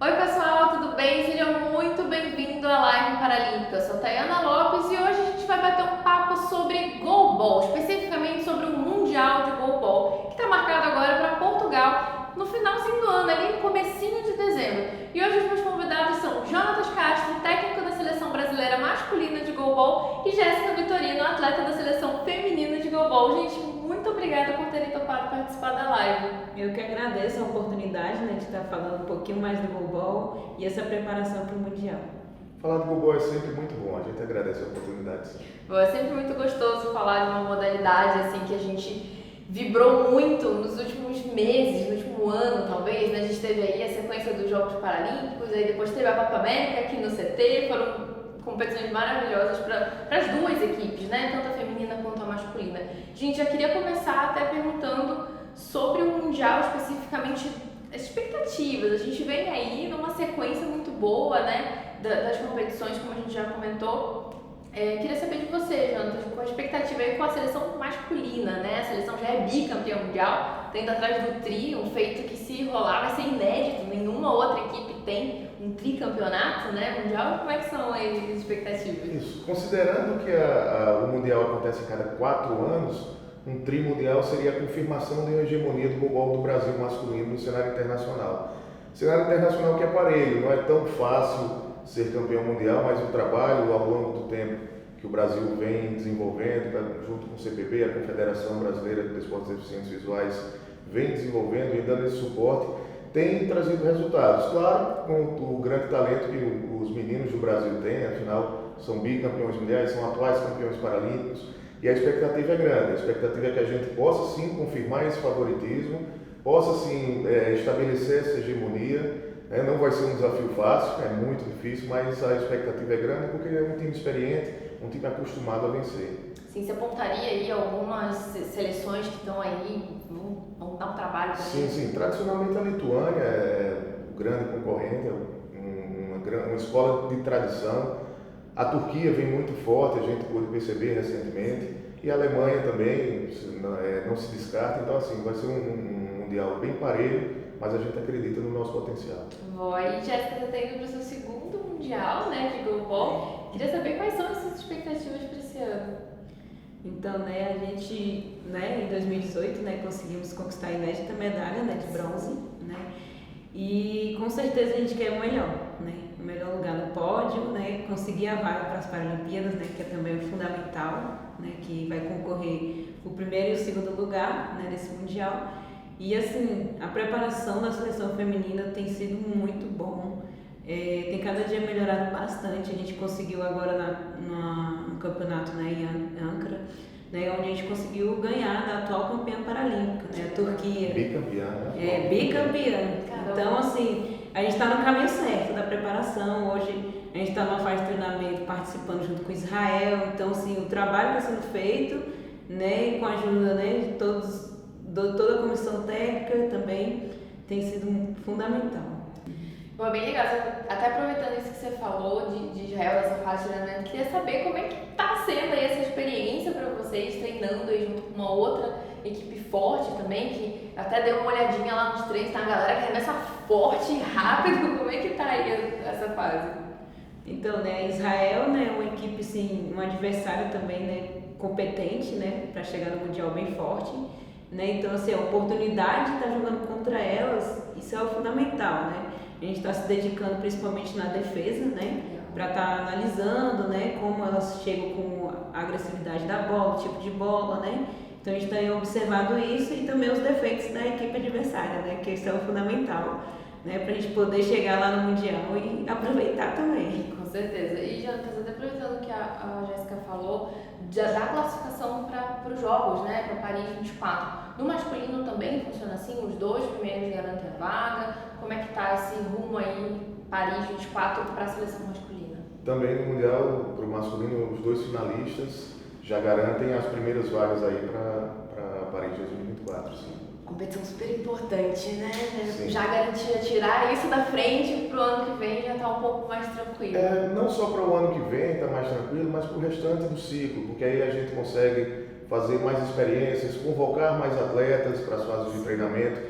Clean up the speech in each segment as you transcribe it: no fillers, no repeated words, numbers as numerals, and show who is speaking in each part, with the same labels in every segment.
Speaker 1: Oi pessoal, tudo bem? Sejam muito bem-vindos à Live Paralímpica. Eu sou Tayana Lopes e hoje a gente vai bater um papo sobre goalball, especificamente sobre o Mundial de Goalball, que está marcado agora para Portugal no finalzinho do ano, ali no comecinho de dezembro. E hoje os meus convidados são Jonatas Castro, técnico da Seleção Brasileira Masculina de Goalball, e Jéssica Vitorino, atleta da Seleção Feminina de Goalball. Gente, muito obrigada por terem topado participar da live.
Speaker 2: Eu que agradeço a oportunidade, de estar falando um pouquinho mais do goalball e essa preparação para o Mundial.
Speaker 3: Falar do goalball é sempre muito bom, a gente agradece a oportunidade.
Speaker 1: Bom, é sempre muito gostoso falar de uma modalidade assim que a gente vibrou muito nos últimos meses, no último ano talvez, né? A gente teve aí a sequência dos Jogos Paralímpicos, aí depois teve a Copa América aqui no CT, foram competições maravilhosas para as duas equipes, né? Tanto a feminina quanto a masculina. Gente, já queria começar até perguntando sobre o Mundial, especificamente as expectativas. A gente vem aí numa sequência muito boa, né? Das competições, como a gente já comentou. Queria saber de você, Jonathan, qual a expectativa aí com a seleção masculina, né? A seleção já é bicampeã mundial, tendo atrás do tri, um feito que se rolar vai ser inédito, nenhuma outra equipe tem um tricampeonato, né, mundial. Como é que são aí as expectativas?
Speaker 3: Isso, considerando que o Mundial acontece a cada 4 anos, um tri mundial seria a confirmação de uma hegemonia do goalball do Brasil masculino no cenário internacional. O cenário internacional que é parelho, não é tão fácil ser campeão mundial, mas o trabalho ao longo do tempo que o Brasil vem desenvolvendo, junto com o CPB, a Confederação Brasileira de Desportos e Deficientes Visuais, vem desenvolvendo e dando esse suporte, tem trazido resultados. Claro, com o grande talento que os meninos do Brasil têm, afinal são bicampeões mundiais, são atuais campeões paralímpicos, e a expectativa é grande. A expectativa é que a gente possa sim confirmar esse favoritismo, possa sim estabelecer essa hegemonia. Não vai ser um desafio fácil, é muito difícil, mas a expectativa é grande porque é um time experiente, um time acostumado a vencer.
Speaker 1: Sim, você apontaria aí algumas seleções que estão aí, vão dar um trabalho para
Speaker 3: Sim, sim. Tradicionalmente a Lituânia é o grande concorrente, é uma escola de tradição. A Turquia vem muito forte, a gente pôde perceber recentemente, e a Alemanha também não se descarta. Então, assim, vai ser um mundial bem parelho, mas a gente acredita no nosso potencial.
Speaker 1: Bom, aí Jéssica, você está indo para o seu segundo mundial, né, de goalball. Queria saber quais são as suas expectativas para esse ano.
Speaker 2: Então, a gente, em 2018, conseguimos conquistar a inédita medalha, de bronze, e com certeza a gente quer o melhor, o melhor lugar no pódio, conseguir a vaga para as Paralimpíadas, que é também fundamental, que vai concorrer o primeiro e o segundo lugar, nesse mundial. E assim, a preparação da seleção feminina tem sido muito bom, tem cada dia melhorado bastante. A gente conseguiu agora no campeonato em Ankara, onde a gente conseguiu ganhar da atual campeã paralímpica, a Turquia.
Speaker 3: Bicampeã, né?
Speaker 2: Bicampeã.
Speaker 1: Caramba.
Speaker 2: Então, assim, a gente está no caminho certo da preparação. Hoje a gente está numa fase de treinamento participando junto com Israel. Então, assim, o trabalho está sendo feito, com a ajuda de toda a comissão técnica também tem sido fundamental.
Speaker 1: Bom, bem legal. Até aproveitando isso que você falou de Israel, dessa fase de treinamento, queria saber como é que está sendo aí essa experiência para vocês, treinando aí junto com uma outra equipe forte também, que até deu uma olhadinha lá nos treinos, tá? A galera que arremessa forte e rápido. Como é que tá aí essa fase?
Speaker 2: Então, Israel, é uma equipe, sim, um adversário também, competente, para chegar no Mundial bem forte. Então, assim, a oportunidade de estar jogando contra elas, isso é o fundamental, A gente está se dedicando principalmente na defesa, para estar analisando, como elas chegam com a agressividade da bola, o tipo de bola, Então, a gente tem observado isso e também os defeitos da equipe adversária, que isso é o fundamental, para a gente poder chegar lá no Mundial e aproveitar também.
Speaker 1: Com certeza. E, Jonathan, até aproveitando o que a Jéssica falou, da classificação para os Jogos, para Paris 24. No masculino também funciona assim? Os dois primeiros garantem a vaga? Como é que está esse rumo aí, Paris 24, para a seleção masculina?
Speaker 3: Também no Mundial, para o masculino, os dois finalistas já garantem as primeiras vagas aí para Paris 2024, sim.
Speaker 1: Competição super importante, né?
Speaker 3: Sim.
Speaker 1: Já garantir tirar isso da frente para o ano que vem já está um pouco mais tranquilo.
Speaker 3: Não só para o ano que vem está mais tranquilo, mas para o restante do ciclo, porque aí a gente consegue fazer mais experiências, convocar mais atletas para as fases de treinamento,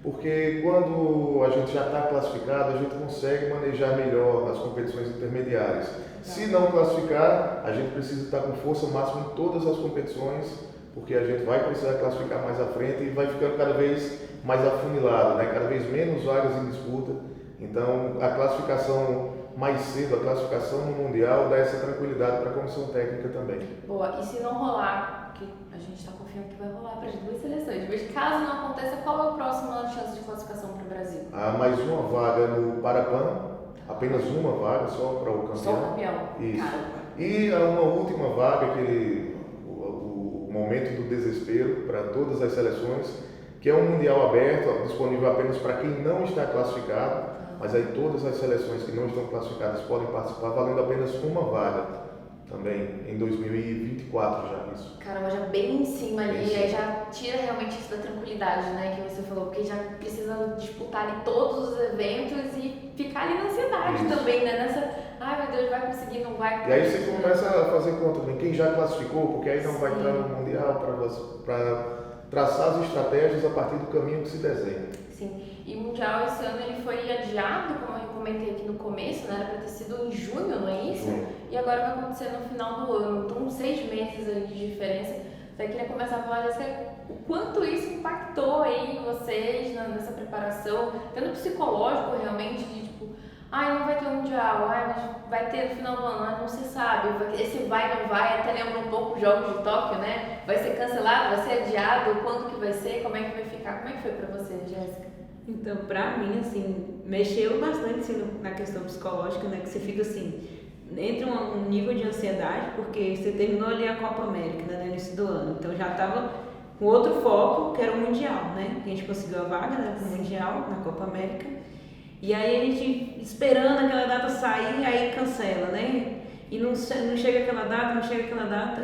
Speaker 3: porque quando a gente já está classificado, a gente consegue manejar melhor as competições intermediárias. Se não classificar, a gente precisa estar com força máxima em todas as competições, porque a gente vai precisar classificar mais à frente e vai ficando cada vez mais afunilado, né? Cada vez menos vagas em disputa. Então, a classificação mais cedo, a classificação no Mundial dá essa tranquilidade para a comissão técnica também.
Speaker 1: Boa, e se não rolar, que a gente está confiando que vai rolar para as duas seleções, mas caso não aconteça, qual é a próxima chance de classificação para o Brasil?
Speaker 3: Há mais uma vaga no Parapan, apenas uma vaga só para o campeão.
Speaker 1: Só o campeão.
Speaker 3: Isso.
Speaker 1: Caramba.
Speaker 3: E há uma última vaga, o momento do desespero para todas as seleções, que é um mundial aberto, disponível apenas para quem não está classificado, mas aí todas as seleções que não estão classificadas podem participar, valendo apenas uma vaga também, em 2024 já isso.
Speaker 1: Caramba, já bem em cima ali,
Speaker 3: Isso.
Speaker 1: aí já tira realmente isso da tranquilidade, né, que você falou, porque já precisa disputar ali todos os eventos e ficar ali na ansiedade
Speaker 3: Isso.
Speaker 1: também, né, nessa, ai meu Deus, vai conseguir, não vai.
Speaker 3: E aí você começa a fazer conta também, quem já classificou, porque aí não vai
Speaker 1: Sim.
Speaker 3: entrar no Mundial para traçar as estratégias a partir do caminho que se desenha.
Speaker 1: Sim, e o Mundial esse ano ele foi adiado, como eu comentei aqui no começo, né, era para ter sido em junho, não é isso?
Speaker 3: Junho.
Speaker 1: E agora vai acontecer no final do ano, então 6 meses ali de diferença. Então eu queria começar a falar, Jéssica, o quanto isso impactou aí vocês nessa preparação, tanto psicológico realmente, de tipo, ai, não vai ter um Mundial, ai, mas vai ter no final do ano, ai, não se sabe, esse vai, não vai, até lembra um pouco os Jogos de Tóquio, né? Vai ser cancelado, vai ser adiado, quando que vai ser, como é que vai ficar? Como é que foi pra você, Jéssica?
Speaker 2: Então, pra mim, assim, mexeu bastante assim, na questão psicológica, né? Que você fica assim, entre um nível de ansiedade, porque você terminou ali a Copa América, né, no início do ano. Então já tava com outro foco, que era o Mundial, né? Que a gente conseguiu a vaga, né, pro Mundial, na Copa América. E aí a gente esperando aquela data sair, aí cancela, né? E não chega aquela data,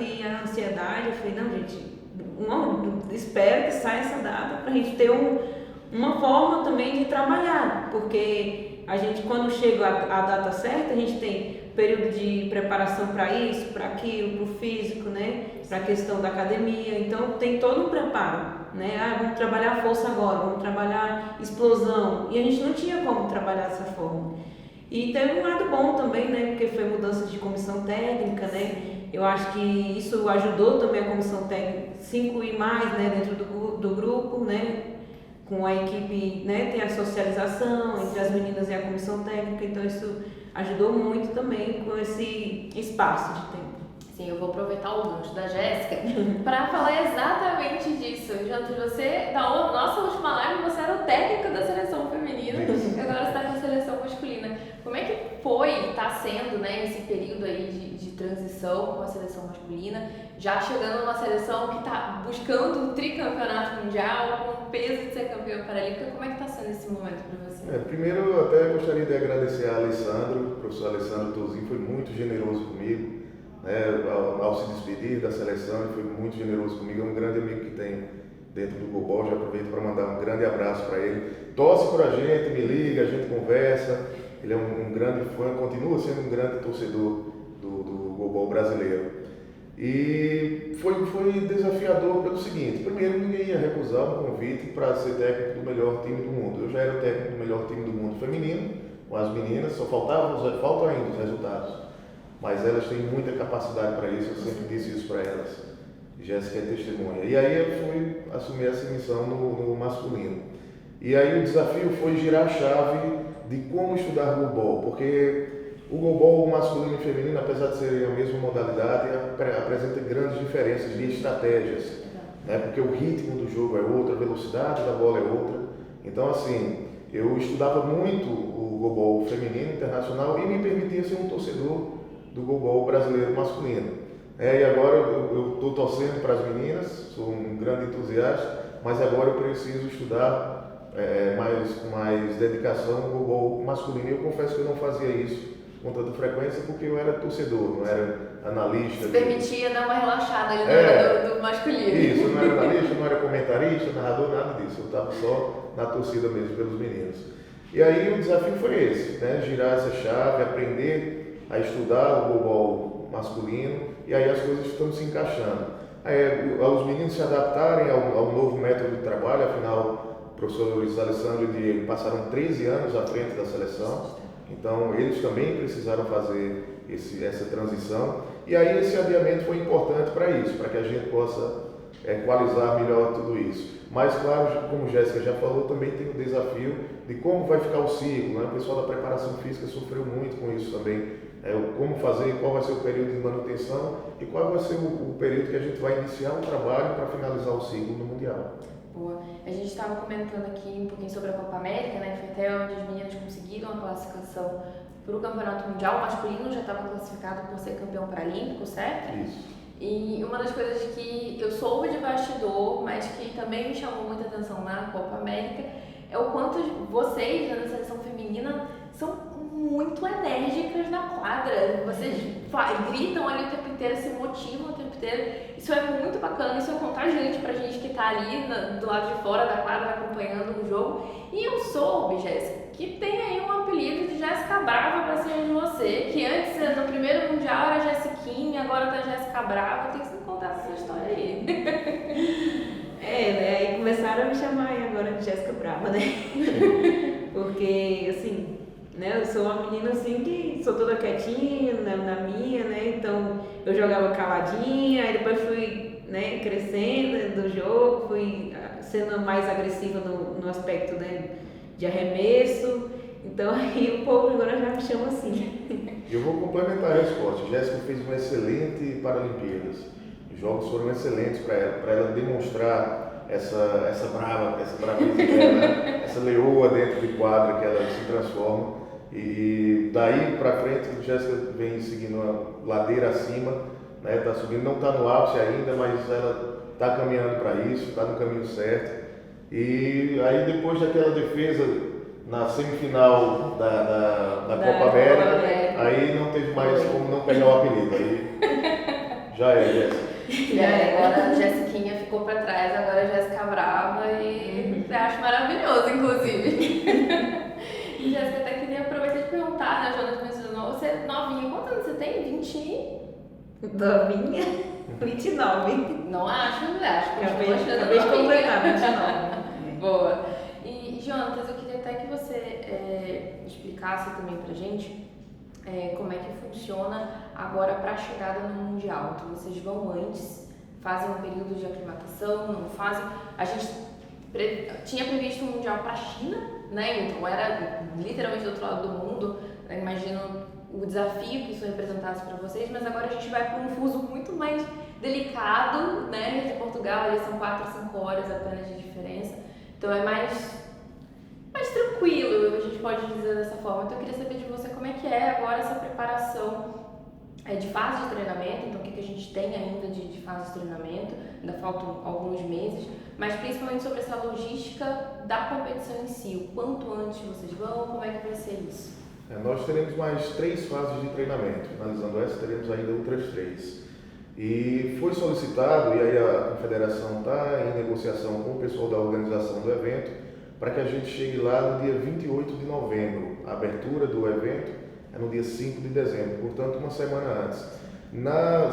Speaker 2: e a ansiedade, eu falei, não, gente, espero que saia essa data pra gente ter uma forma também de trabalhar, porque a gente, quando chega a data certa, a gente tem período de preparação para isso, para aquilo, para o físico, né? Para a questão da academia, então tem todo um preparo, né? Ah, vamos trabalhar força agora, vamos trabalhar explosão, e a gente não tinha como trabalhar dessa forma. E teve um lado bom também, né? Porque foi mudança de comissão técnica, né? Eu acho que isso ajudou também a comissão técnica a se incluir mais, né? Dentro do grupo, né? Com a equipe, né, tem a socialização entre as meninas e a comissão técnica, então isso ajudou muito também com esse espaço de tempo.
Speaker 1: Sim, eu vou aproveitar o gancho da Jéssica para falar exatamente disso. Janto, você, na nossa última live, você era o técnico da seleção feminina, e agora você está com a seleção masculina. Como é que foi, está sendo, né, esse período aí de transição com a seleção masculina, já chegando numa seleção que está buscando um tricampeonato mundial, com o peso de ser campeã paralímpica? Como é que está sendo esse momento para você?
Speaker 3: Primeiro, eu até gostaria de agradecer a Alessandro, o professor Alessandro Tozinho, foi muito generoso comigo, né, ao se despedir da seleção, ele foi muito generoso comigo, é um grande amigo que tem dentro do Gobol, já aproveito para mandar um grande abraço para ele. Torce por a gente, me liga, a gente conversa, ele é um grande fã, continua sendo um grande torcedor do Gobol brasileiro. E foi desafiador pelo seguinte: primeiro, ninguém ia recusar um convite para ser técnico do melhor time do mundo. Eu já era técnico do melhor time do mundo feminino, com as meninas, só faltam ainda os resultados. Mas elas têm muita capacidade para isso, eu sempre disse isso para elas. Jéssica é testemunha. E aí eu fui assumir essa missão no masculino. E aí o desafio foi girar a chave de como estudar Gobol, porque o Gobol masculino e feminino, apesar de serem a mesma modalidade, apresenta grandes diferenças de estratégias, né? Porque o ritmo do jogo é outro, a velocidade da bola é outra. Então, assim, eu estudava muito o Gobol feminino internacional e me permitia ser um torcedor do Gobol brasileiro masculino. E agora eu estou torcendo para as meninas, sou um grande entusiasta, mas agora eu preciso estudar com mais dedicação o Gobol masculino. E eu confesso que eu não fazia isso com tanta frequência porque eu era torcedor, não era analista.
Speaker 1: Se permitia dar uma relaxada ali na hora do masculino.
Speaker 3: Isso, eu não era analista, não era comentarista, narrador, nada disso. Eu estava só na torcida mesmo pelos meninos. E aí o desafio foi esse, né? Girar essa chave, aprender a estudar o Gobol masculino, e aí as coisas estão se encaixando. Os meninos se adaptarem ao novo método de trabalho, afinal o professor Luiz Alessandro e o Diego passaram 13 anos à frente da seleção, então eles também precisaram fazer essa transição, e aí esse adiamento foi importante para isso, para que a gente possa equalizar melhor tudo isso. Mas claro, como Jéssica já falou, também tem o desafio de como vai ficar o ciclo, né? O pessoal da preparação física sofreu muito com isso também, como fazer, qual vai ser o período de manutenção e qual vai ser o período que a gente vai iniciar o trabalho para finalizar o ciclo no Mundial.
Speaker 1: Boa. A gente estava comentando aqui um pouquinho sobre a Copa América, né? Foi até onde as meninas conseguiram a classificação para o Campeonato Mundial. O masculino já estava classificado por ser campeão paralímpico, certo?
Speaker 3: Isso.
Speaker 1: E uma das coisas que eu soube de bastidor, mas que também me chamou muita atenção na Copa América, é o quanto vocês, na seleção feminina, são muito enérgicas na quadra. Vocês gritam ali o tempo inteiro, se motivam o tempo inteiro. Isso é muito bacana, isso é contagiante pra gente que tá ali do lado de fora da quadra acompanhando o jogo. E eu soube, Jéssica, que tem aí um apelido de Jéssica Brava pra cima de você, que antes, no primeiro Mundial, era Jessiquinha, agora tá Jéssica Brava. Tem que me contar essa história aí.
Speaker 2: Né? Aí começaram a me chamar aí agora de Jéssica Brava, né? Porque, assim, né, eu sou uma menina assim que sou toda quietinha, na minha, né? Então eu jogava caladinha, aí depois fui, né, crescendo do jogo, fui sendo mais agressiva no aspecto, né, de arremesso. Então aí o povo agora já me chama assim.
Speaker 3: Eu vou complementar a resposta. Jéssica fez uma excelente Paralimpíadas. Os jogos foram excelentes para ela demonstrar essa braveza dela, essa leoa dentro de quadra que ela se transforma. E daí para frente, a Jéssica vem seguindo a ladeira acima, né? Tá subindo, não está no ápice ainda, mas ela está caminhando para isso, está no caminho certo. E aí depois daquela defesa na semifinal da Copa América, aí não teve mais como não pegar o apelido. Aí já é, Jéssica.
Speaker 1: Agora a Jessiquinha ficou pra trás, agora a Jéssica Brava e eu acho maravilhoso, inclusive. E Jéssica, até queria aproveitar de perguntar, né, a Jonas mencionou, você é novinha, quantos anos você tem? 20?
Speaker 2: Novinha? 29.
Speaker 1: Não acho, acho que
Speaker 2: Acabei de completar, 29.
Speaker 1: Boa. E Jonas, eu queria até que você explicasse também pra gente como é que funciona agora para a chegada no Mundial. Então vocês vão antes, fazem um período de aclimatação, não fazem. A gente tinha previsto um Mundial para a China, né? Então era literalmente do outro lado do mundo. Eu imagino o desafio que isso representasse para vocês, mas agora a gente vai para um fuso muito mais delicado, né? De Portugal, ali são 4 a 5 horas apenas de diferença. Então é mais tranquilo, a gente pode dizer dessa forma. Então eu queria saber de você como é que é agora essa preparação de fase de treinamento, então o que a gente tem ainda de fase de treinamento, ainda faltam alguns meses, mas principalmente sobre essa logística da competição em si, o quanto antes vocês vão, como é que vai ser isso?
Speaker 3: Nós teremos mais 3 fases de treinamento, finalizando essa teremos ainda outras 3. E foi solicitado, e aí a confederação está em negociação com o pessoal da organização do evento, para que a gente chegue lá no dia 28 de novembro. A abertura do evento é no dia 5 de dezembro, portanto uma semana antes.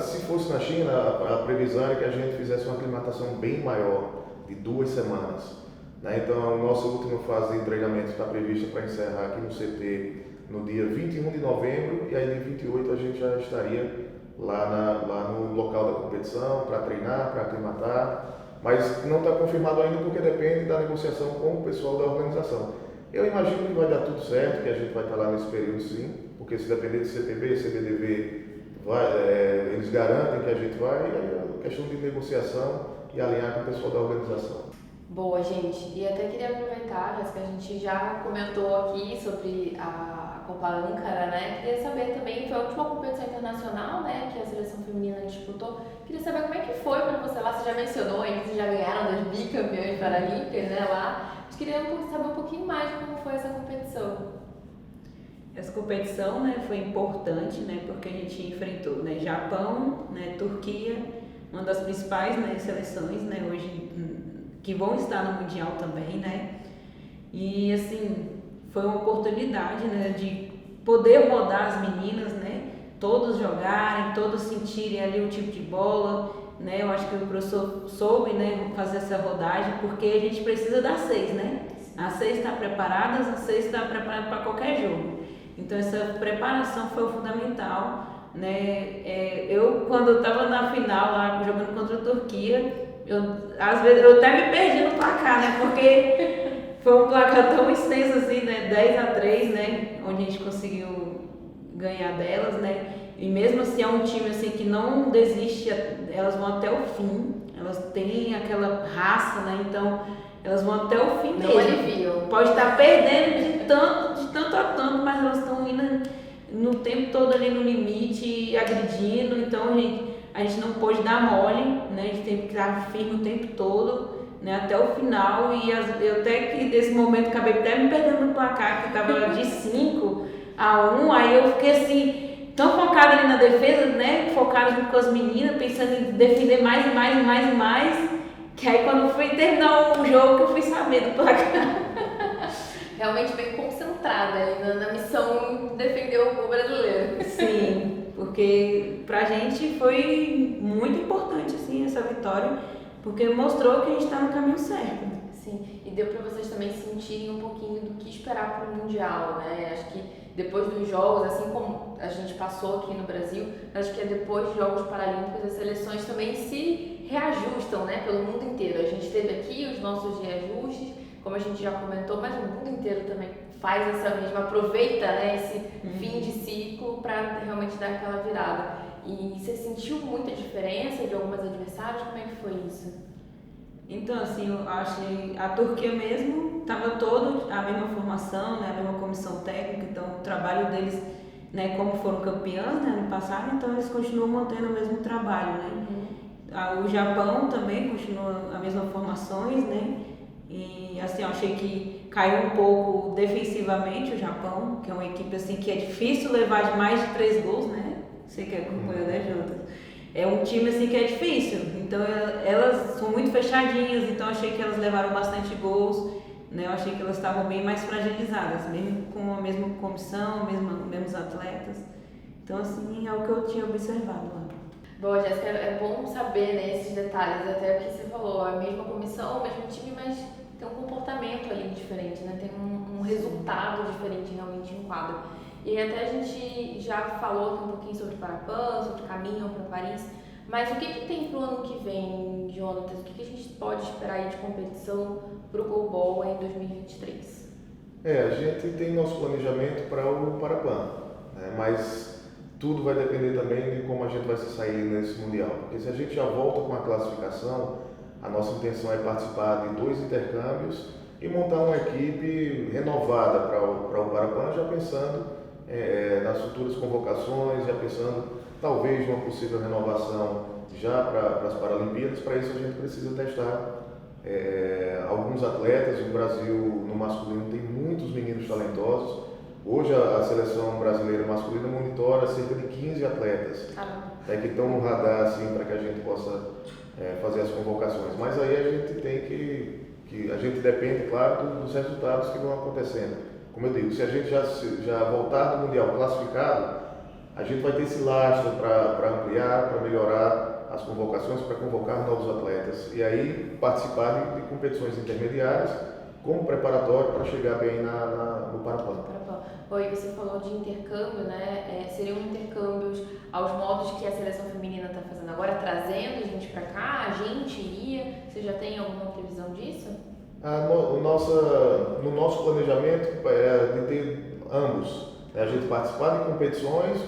Speaker 3: Se fosse na China, a previsão é que a gente fizesse uma aclimatação bem maior, de 2 semanas. Né? Então a nossa última fase de treinamento está prevista para encerrar aqui no CT no dia 21 de novembro, e aí dia 28 a gente já estaria lá no local da competição para treinar, para aclimatar. Mas não está confirmado ainda porque depende da negociação com o pessoal da organização. Eu imagino que vai dar tudo certo, que a gente vai estar lá nesse período sim, porque se depender de CTB, CBDV, eles garantem que a gente vai, é questão de negociação e alinhar com o pessoal da organização.
Speaker 1: Boa, gente. E até queria aproveitar, Jéssica, a gente já comentou aqui sobre a Copa Ankara, né? Queria saber também, foi a última competição internacional, né, que a seleção feminina disputou. Queria saber como é que foi para você lá, você já mencionou aí que vocês já ganharam das bicampeões paralímpicas, né, lá. Mas queria saber um pouquinho mais de como foi essa competição.
Speaker 2: Essa competição, né, foi importante, né, porque a gente enfrentou, né, Japão, né, Turquia, uma das principais, né, seleções, né, hoje que vão estar no Mundial também, né, e assim foi uma oportunidade, né, de poder rodar as meninas, né, todos jogarem, todos sentirem ali o tipo de bola, né? Eu acho que o professor soube, né, fazer essa rodagem, porque a gente precisa das 6, né? As 6 estão preparadas, as 6 estão preparadas para qualquer jogo. Então essa preparação foi fundamental, né? Eu quando eu estava na final lá jogando contra a Turquia, às vezes eu até me perdi no placar, né? Porque foi um placar tão extenso assim, né? 10-3, né? Onde a gente conseguiu ganhar delas, né? E mesmo assim é um time assim que não desiste, elas vão até o fim, elas têm aquela raça, né? Então elas vão até o fim mesmo.
Speaker 1: Não aliviam.
Speaker 2: Pode estar perdendo de tanto a tanto, mas elas estão indo no tempo todo ali no limite, agredindo. Então a gente não pode dar mole, né? A gente tem que estar firme o tempo todo, né? Até o final. E eu até que nesse momento acabei até me perdendo no placar, que estava de 5-1, aí eu fiquei assim, tão focada ali na defesa, né? Focada junto com as meninas, pensando em defender mais e mais e mais e mais. Que aí quando fui terminar o jogo que eu fui saber do placar.
Speaker 1: Realmente bem concentrada ali na missão de defender o brasileiro.
Speaker 2: Sim, porque pra gente foi muito importante assim, essa vitória, porque mostrou que a gente está no caminho certo.
Speaker 1: Sim, e deu para vocês também sentirem um pouquinho do que esperar para o Mundial, né? Acho que depois dos Jogos, assim como a gente passou aqui no Brasil, acho que depois dos Jogos Paralímpicos as seleções também se reajustam, né? Pelo mundo inteiro. A gente teve aqui os nossos reajustes, como a gente já comentou, mas o mundo inteiro também faz essa mesma, aproveita, né, esse fim de ciclo para realmente dar aquela virada. E você sentiu muita diferença de algumas adversárias? Como é que foi isso?
Speaker 2: Então, assim, eu achei a Turquia mesmo estava toda a mesma formação, né, a mesma comissão técnica, então o trabalho deles, né, como foram campeãs, né, ano passado, então eles continuam mantendo o mesmo trabalho, né. O Japão também continua as mesmas formações, né, e assim, eu achei que caiu um pouco defensivamente o Japão, que é uma equipe assim que é difícil levar de mais de 3 gols, né, você que acompanhou, né, Jonathan? É um time assim que é difícil, então elas são muito fechadinhas, então achei que elas levaram bastante gols, né? Eu achei que elas estavam bem mais fragilizadas, mesmo com a mesma comissão, mesmos atletas. Então assim, é o que eu tinha observado lá.
Speaker 1: Bom, Jéssica, é bom saber, né, esses detalhes, até o que você falou, a mesma comissão, o mesmo time, mas tem um comportamento ali diferente, né? Tem um resultado diferente realmente em quadro. E até a gente já falou aqui um pouquinho sobre Parapan, sobre o caminho para Paris, mas o que tem para o ano que vem, Jonathan? O que a gente pode esperar aí de competição para o Goalball em 2023?
Speaker 3: A gente tem nosso planejamento para o Parapan, né? Mas tudo vai depender também de como a gente vai se sair nesse Mundial. Porque se a gente já volta com a classificação, a nossa intenção é participar de 2 intercâmbios e montar uma equipe renovada para o Parapan, já pensando nas futuras convocações, já pensando talvez numa possível renovação já para as Paralimpíadas. Para isso a gente precisa testar alguns atletas. O Brasil no masculino tem muitos meninos talentosos. Hoje a seleção brasileira masculina monitora cerca de 15 atletas que estão no radar assim, para que a gente possa fazer as convocações. Mas aí a gente tem que a gente depende, claro, dos resultados que vão acontecendo. Como eu digo, se a gente já voltar do Mundial classificado, a gente vai ter esse lastro para ampliar, para melhorar as convocações, para convocar novos atletas e aí participar de competições intermediárias como preparatório para chegar bem no Parapan.
Speaker 1: Oi, você falou de intercâmbio, né? Seriam intercâmbios aos modos que a seleção feminina está fazendo agora, trazendo a gente para cá, a gente iria? Você já tem alguma previsão disso?
Speaker 3: No nosso planejamento é de ter ambos. A gente participar de competições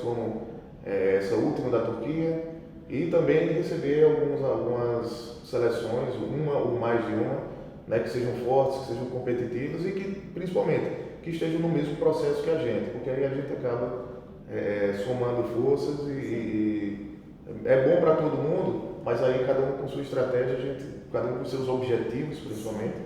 Speaker 3: como essa última da Turquia, e também de receber algumas seleções, uma ou mais de uma, né, que sejam fortes, que sejam competitivas e que, principalmente, que estejam no mesmo processo que a gente, porque aí a gente acaba somando forças e é bom para todo mundo, mas aí cada um com sua estratégia, cada um com seus objetivos, principalmente,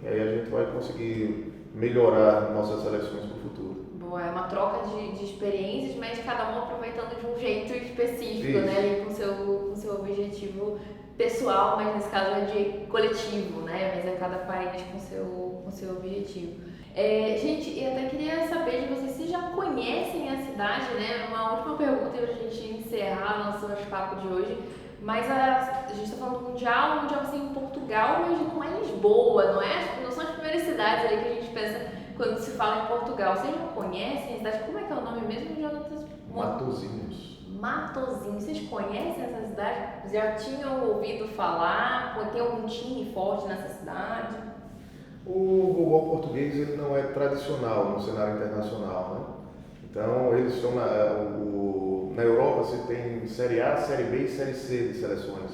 Speaker 3: e aí a gente vai conseguir melhorar nossas seleções para o futuro.
Speaker 1: Boa, é uma troca de experiências, mas cada um aproveitando de um jeito específico,
Speaker 3: Isso.
Speaker 1: né, e com seu objetivo pessoal, mas nesse caso é de coletivo, né, mas é cada país com seu objetivo. Gente, eu até queria saber de vocês se já conhecem a cidade, né? Uma última pergunta para a gente encerrar nosso bate-papo de hoje. Mas a gente está falando do Mundial, o Mundial vai ser em Portugal, mas não é Lisboa, não são as primeiras cidades ali que a gente pensa quando se fala em Portugal. Vocês já conhecem a cidade? Como é que é o nome mesmo, Jonathan?
Speaker 3: Matosinhos.
Speaker 1: Matosinhos. Vocês conhecem essa cidade? Já tinham ouvido falar? Tem algum time forte nessa cidade?
Speaker 3: O goalball português ele não é tradicional no cenário internacional, né? Então eles estão na Europa você tem Série A, Série B e Série C de seleções.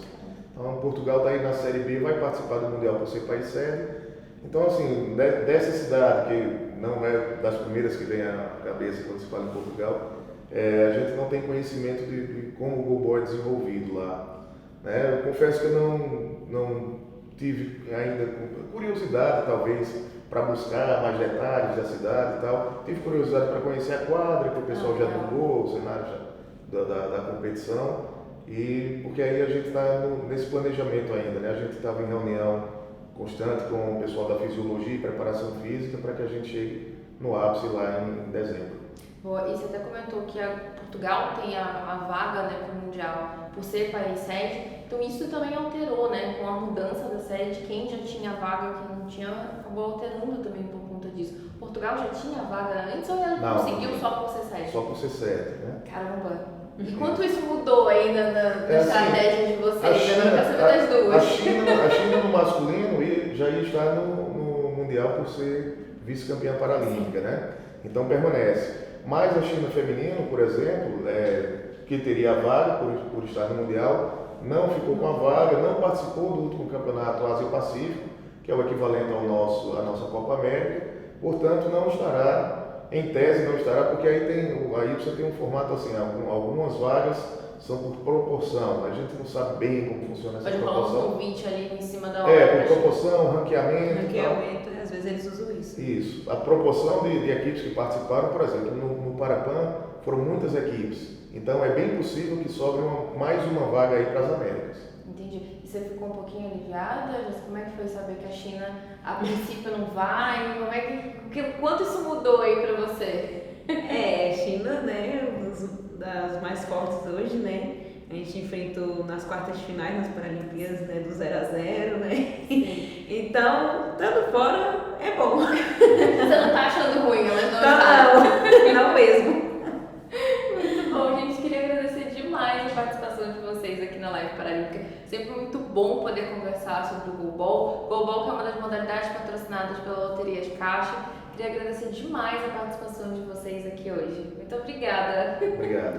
Speaker 3: Então Portugal está aí na Série B, vai participar do Mundial por ser país sede. Então assim, dessa cidade que não é das primeiras que vem à cabeça quando se fala em Portugal, a gente não tem conhecimento de como o goalball é desenvolvido lá, né? Eu confesso que eu não tive ainda curiosidade talvez para buscar mais detalhes da cidade e tal. Tive curiosidade para conhecer a quadra, que o pessoal já divulgou, o cenário da competição, e porque aí a gente está nesse planejamento ainda, né? A gente estava em reunião constante com o pessoal da fisiologia e preparação física para que a gente chegue no ápice lá em dezembro.
Speaker 1: Boa, e você até comentou que Portugal tem a vaga, né, para o Mundial por ser país sede, então isso também alterou, né, com a mudança da sede, quem já tinha vaga, quem não tinha, acabou alterando também por conta disso. Portugal já tinha vaga antes ou ela conseguiu só por ser sede?
Speaker 3: Só por ser sede, né?
Speaker 1: Caramba! E quanto isso mudou aí na estratégia de vocês?
Speaker 3: A
Speaker 1: Eu não quero saber das duas.
Speaker 3: A China no masculino já ia estar no Mundial por ser vice-campeã paralímpica, né? Então permanece. Mas a China feminino, por exemplo, que teria a vaga por estar no Mundial, não ficou com a vaga, não participou do último campeonato Ásia-Pacífico, que é o equivalente à nossa Copa América, portanto não estará, em tese não estará, porque aí você tem um formato assim, algumas vagas são por proporção, a gente não sabe bem como funciona essa proporção.
Speaker 1: Pode rolar um convite ali em cima da hora.
Speaker 3: Por proporção, ranqueamento.
Speaker 2: Ranqueamento, às vezes eles usam isso.
Speaker 3: Isso. A proporção de equipes que participaram, por exemplo, no Parapan foram muitas equipes. Então é bem possível que sobre mais uma vaga aí para as Américas.
Speaker 1: Entendi. E você ficou um pouquinho aliviada? Como é que foi saber que a China a princípio não vai? Quanto isso mudou aí para você?
Speaker 2: China, né, das mais fortes hoje, né? A gente enfrentou nas quartas de finais, nas Paralimpíadas, né, do 0-0, né? Então, estando fora, é bom.
Speaker 1: Você não tá achando ruim, ela não está?
Speaker 2: Não mesmo.
Speaker 1: Muito bom, gente. Queria agradecer demais a participação de vocês aqui na Live Paralímpica. Sempre muito bom poder conversar sobre o goalball. Goalball que é uma das modalidades patrocinadas pela Loteria de Caixa. Queria agradecer demais a participação de vocês aqui hoje. Muito obrigada.
Speaker 2: Obrigada.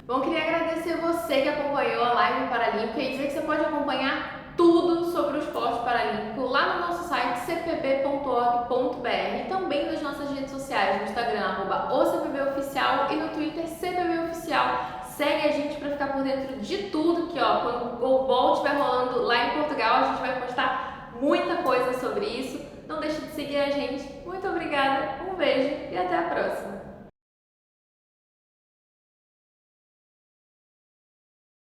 Speaker 1: Bom, queria agradecer você que acompanhou a Live Paralímpica e dizer que você pode acompanhar tudo sobre o esporte paralímpico lá no nosso site cpb.org.br e também nas nossas redes sociais, no Instagram, @ocpboficial e no Twitter, cpboficial. Segue a gente para ficar por dentro de tudo que, quando o goalball estiver rolando lá em Portugal, a gente vai postar muita coisa sobre isso. Não deixe de seguir a gente. Muito obrigada, um beijo e até a próxima!